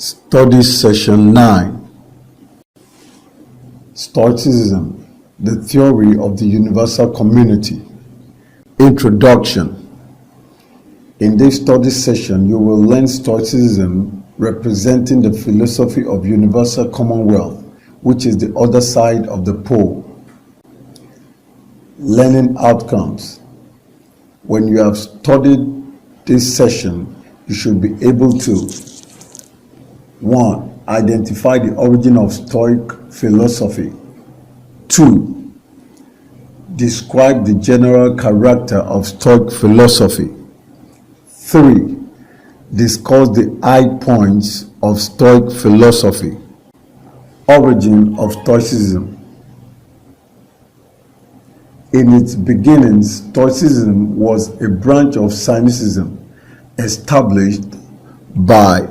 Study Session 9. Stoicism, the Theory of the Universal Community. Introduction. In this study session, you will learn Stoicism representing the philosophy of universal commonwealth, which is the other side of the pole. Learning outcomes. When you have studied this session, you should be able to 1. Identify the origin of Stoic philosophy. 2. Describe the general character of Stoic philosophy. 3. Discuss the high points of Stoic philosophy. Origin of Stoicism. In its beginnings, Stoicism was a branch of Cynicism established by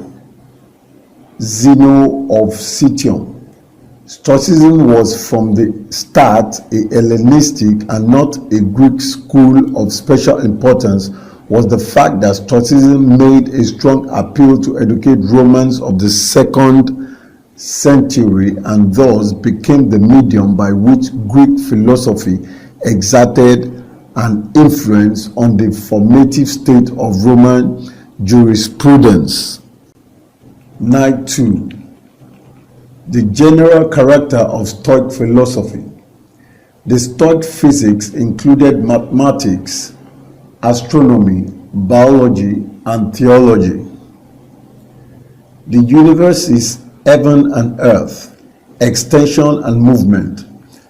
Zeno of Citium. Stoicism was from the start a Hellenistic and not a Greek school. Of special importance was the fact that Stoicism made a strong appeal to educate Romans of the 2nd century and thus became the medium by which Greek philosophy exerted an influence on the formative state of Roman jurisprudence. Night 2. The general character of Stoic philosophy. The Stoic physics included mathematics, astronomy, biology, and theology. The universe is heaven and earth, extension and movement,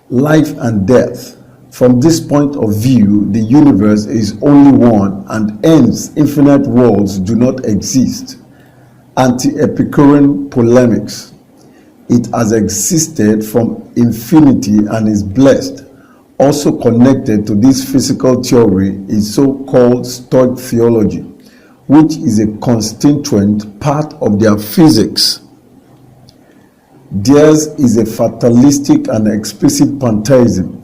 life and death. From this point of view, the universe is only one, and hence infinite worlds do not exist. Anti-Epicurean polemics. It has existed from infinity and is blessed. Also connected to this physical theory is so-called Stoic theology, which is a constituent part of their physics. Theirs is a fatalistic and explicit pantheism.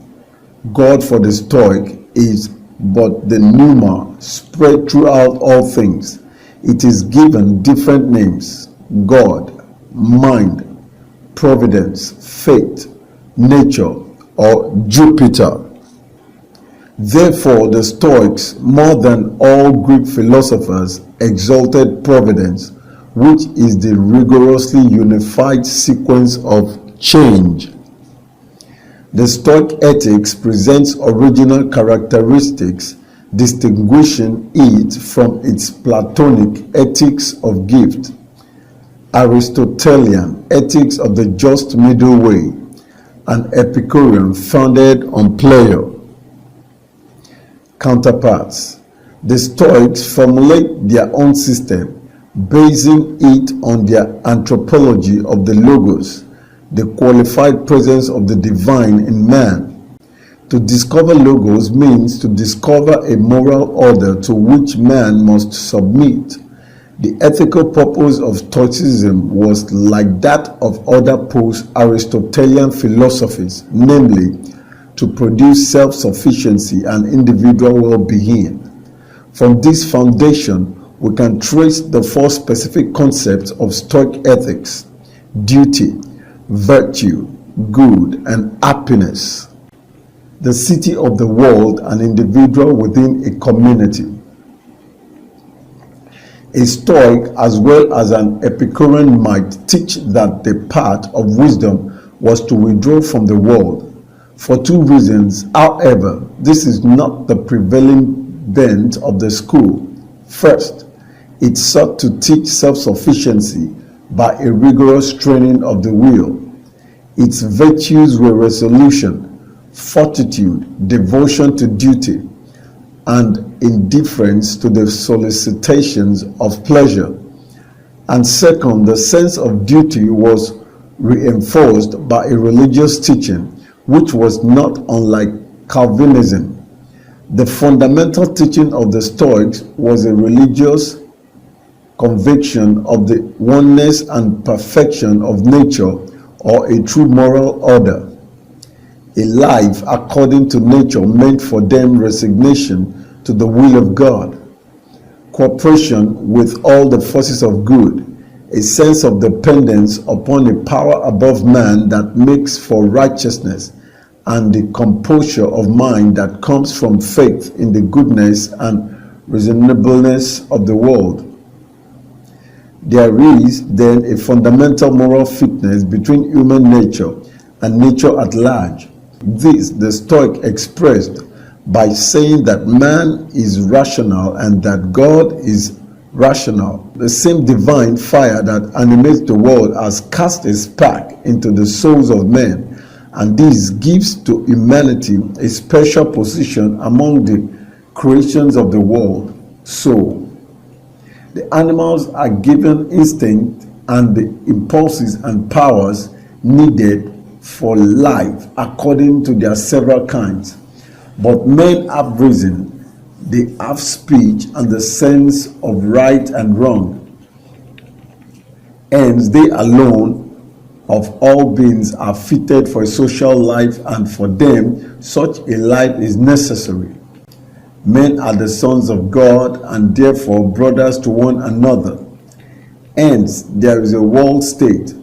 God for the Stoic is but the pneuma spread throughout all things. It is given different names: God, mind, providence, fate, nature, or Jupiter. Therefore, the Stoics, more than all Greek philosophers, exalted providence, which is the rigorously unified sequence of change. The Stoic ethics presents original characteristics distinguishing it from its Platonic ethics of gift, Aristotelian ethics of the just middle way, and Epicurean founded on Plato. Counterparts. The Stoics formulate their own system, basing it on their anthropology of the Logos, the qualified presence of the divine in man. To discover Logos means to discover a moral order to which man must submit. The ethical purpose of Stoicism was like that of other post-Aristotelian philosophies, namely, to produce self-sufficiency and individual well-being. From this foundation, we can trace the four specific concepts of Stoic ethics: duty, virtue, good, and happiness. The city of the world, an individual within a community. A Stoic as well as an Epicurean might teach that the path of wisdom was to withdraw from the world. For two reasons, however, this is not the prevailing bent of the school. First, it sought to teach self-sufficiency by a rigorous training of the will. Its virtues were resolution, fortitude, devotion to duty, and indifference to the solicitations of pleasure. And second, the sense of duty was reinforced by a religious teaching, which was not unlike Calvinism. The fundamental teaching of the Stoics was a religious conviction of the oneness and perfection of nature, or a true moral order. A life according to nature meant for them resignation to the will of God, cooperation with all the forces of good, a sense of dependence upon a power above man that makes for righteousness, and the composure of mind that comes from faith in the goodness and reasonableness of the world. There is then a fundamental moral fitness between human nature and nature at large. This the Stoic expressed by saying that man is rational and that God is rational. The same divine fire that animates the world has cast a spark into the souls of men, and this gives to humanity a special position among the creations of the world. So, the animals are given instinct and the impulses and powers needed for life according to their several kinds. But men have reason, they have speech and the sense of right and wrong. Hence, they alone of all beings are fitted for a social life, and for them such a life is necessary. Men are the sons of God and therefore brothers to one another. Hence, there is a world state.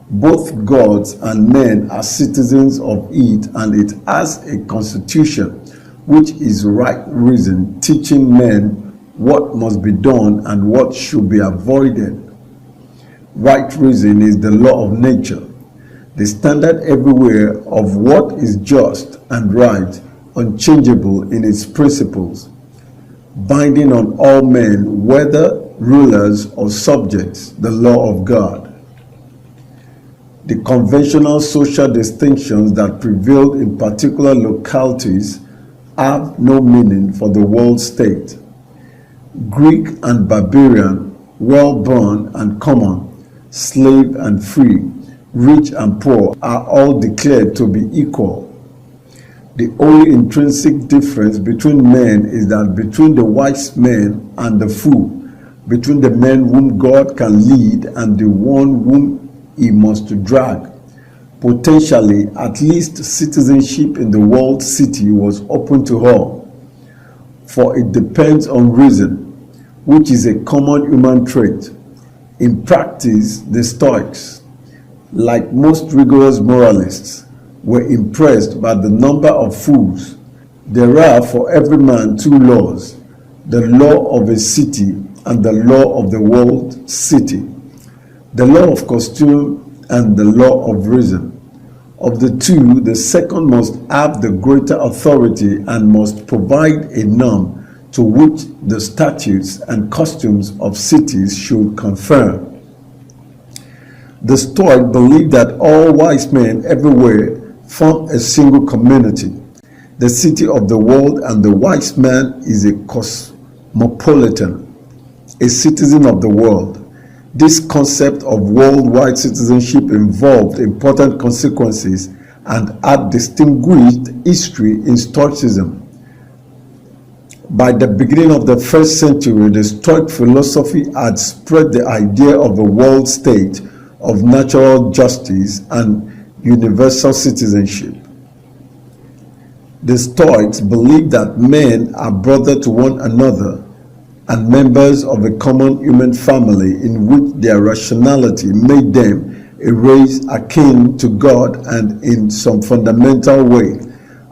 Both gods and men are citizens of it, and it has a constitution, which is right reason, teaching men what must be done and what should be avoided. Right reason is the law of nature, the standard everywhere of what is just and right, unchangeable in its principles, binding on all men, whether rulers or subjects, the law of God. The conventional social distinctions that prevailed in particular localities have no meaning for the world state. Greek and barbarian, well-born and common, slave and free, rich and poor are all declared to be equal. The only intrinsic difference between men is that between the wise man and the fool, between the man whom God can lead and the one whom he must drag. Potentially, at least citizenship in the world city was open to all, for it depends on reason, which is a common human trait. In practice, the Stoics, like most rigorous moralists, were impressed by the number of fools. There are for every man two laws, the law of a city and the law of the world city, the law of costume and the law of reason. Of the two, the second must have the greater authority and must provide a norm to which the statutes and costumes of cities should conform. The Stoic believed that all wise men everywhere form a single community, the city of the world, and the wise man is a cosmopolitan, a citizen of the world. This concept of worldwide citizenship involved important consequences and had distinguished history in Stoicism. By the beginning of the first century, the Stoic philosophy had spread the idea of a world state of natural justice and universal citizenship. The Stoics believed that men are brother to one another and members of a common human family in which their rationality made them a race akin to God and in some fundamental way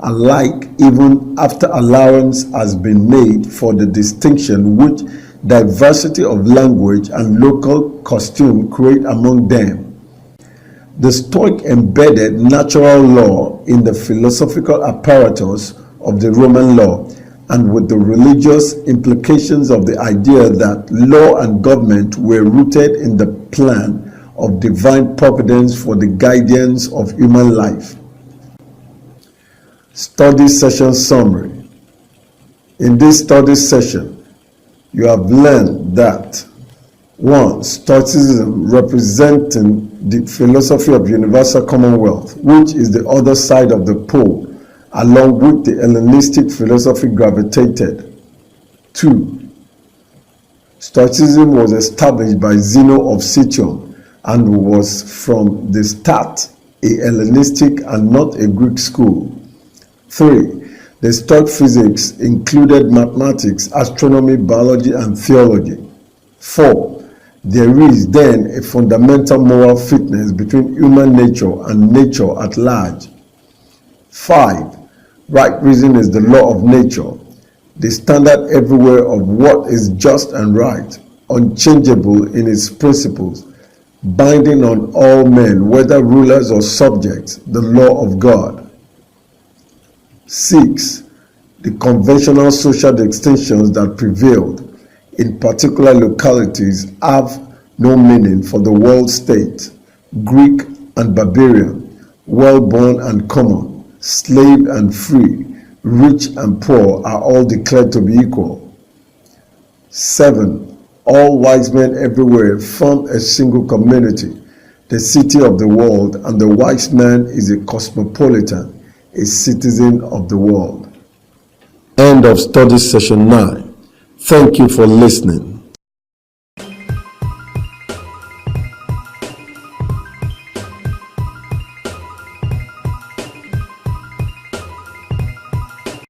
alike, even after allowance has been made for the distinction which diversity of language and local costume create among them. The Stoic embedded natural law in the philosophical apparatus of the Roman law, and with the religious implications of the idea that law and government were rooted in the plan of divine providence for the guidance of human life. Study session summary. In this study session, you have learned that 1. Stoicism representing the philosophy of universal commonwealth, which is the other side of the pole along which the Hellenistic philosophy gravitated. 2. Stoicism was established by Zeno of Citium and was from the start a Hellenistic and not a Greek school. 3. The Stoic physics included mathematics, astronomy, biology, and theology. 4. There is then a fundamental moral fitness between human nature and nature at large. 5. Right reason is the law of nature, the standard everywhere of what is just and right, unchangeable in its principles, binding on all men, whether rulers or subjects, the law of God. 6. The conventional social distinctions that prevailed in particular localities have no meaning for the world state. Greek and barbarian, well-born and common, slave and free, rich and poor are all declared to be equal. 7. All wise men everywhere form a single community, the city of the world, and the wise man is a cosmopolitan, a citizen of the world. End of study session 9. Thank you for listening.